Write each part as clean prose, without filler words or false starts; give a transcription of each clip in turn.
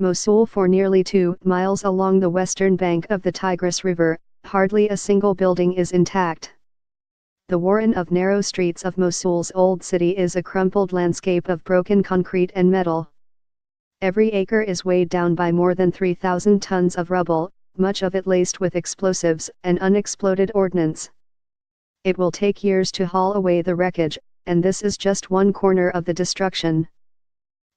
Mosul for nearly 2 miles along the western bank of the Tigris River, hardly a single building is intact. The warren of narrow streets of Mosul's old city is a crumpled landscape of broken concrete and metal. Every acre is weighed down by more than 3,000 tons of rubble, much of it laced with explosives and unexploded ordnance. It will take years to haul away the wreckage, and this is just one corner of the destruction.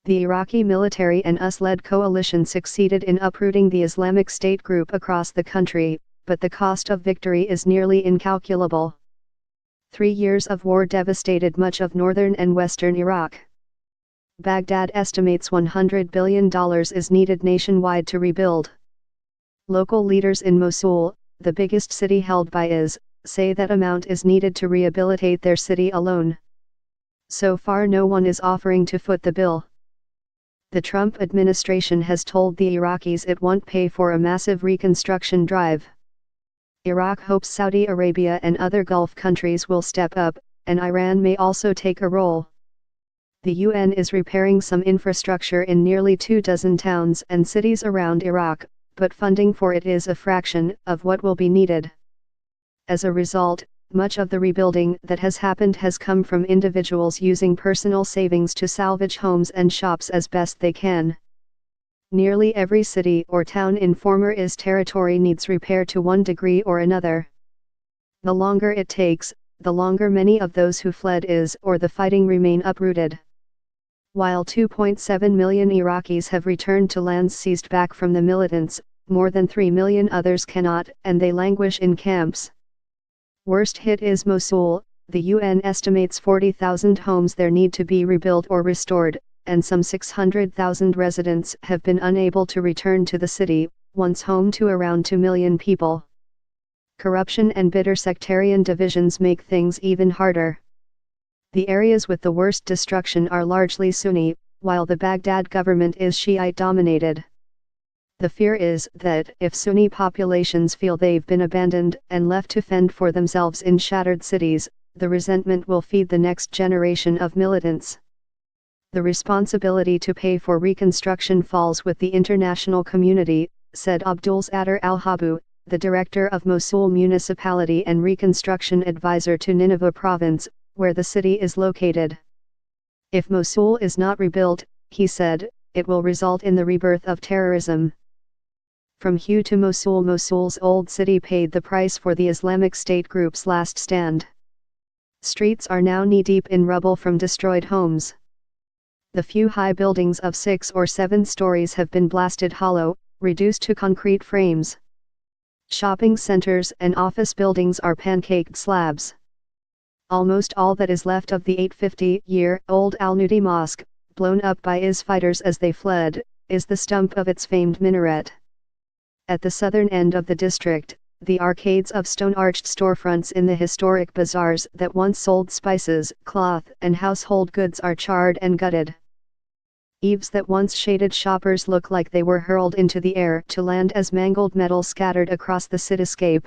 The Iraqi military and US-led coalition succeeded in uprooting the Islamic State group across the country, but the cost of victory is nearly incalculable. 3 years of war devastated much of northern and western Iraq. Baghdad estimates $100 billion is needed nationwide to rebuild. Local leaders in Mosul, the biggest city held by IS, say that amount is needed to rehabilitate their city alone. So far no one is offering to foot the bill. The Trump administration has told the Iraqis it won't pay for a massive reconstruction drive. Iraq hopes Saudi Arabia and other Gulf countries will step up, and Iran may also take a role. The UN is repairing some infrastructure in nearly 24 towns and cities around Iraq, but funding for it is a fraction of what will be needed. As a result, much of the rebuilding that has happened has come from individuals using personal savings to salvage homes and shops as best they can. Nearly every city or town in former IS territory needs repair to one degree or another. The longer it takes, the longer many of those who fled IS or the fighting remain uprooted. While 2.7 million Iraqis have returned to lands seized back from the militants, more than 3 million others cannot, and they languish in camps. Worst hit is Mosul. The UN estimates 40,000 homes there need to be rebuilt or restored, and some 600,000 residents have been unable to return to the city, once home to around 2 million people. Corruption and bitter sectarian divisions make things even harder. The areas with the worst destruction are largely Sunni, while the Baghdad government is Shiite-dominated. The fear is that if Sunni populations feel they've been abandoned and left to fend for themselves in shattered cities, the resentment will feed the next generation of militants. The responsibility to pay for reconstruction falls with the international community, said Abdul Sattar al-Habu, the director of Mosul Municipality and Reconstruction Advisor to Nineveh Province, where the city is located. If Mosul is not rebuilt, he said, it will result in the rebirth of terrorism. From Hue to Mosul, Mosul's old city paid the price for the Islamic State group's last stand. Streets are now knee-deep in rubble from destroyed homes. The few high buildings of 6 or 7 stories have been blasted hollow, reduced to concrete frames. Shopping centers and office buildings are pancaked slabs. Almost all that is left of the 850-year-old Al-Nudi Mosque, blown up by IS fighters as they fled, is the stump of its famed minaret. At the southern end of the district, the arcades of stone-arched storefronts in the historic bazaars that once sold spices, cloth, and household goods are charred and gutted. Eaves that once shaded shoppers look like they were hurled into the air to land as mangled metal scattered across the cityscape.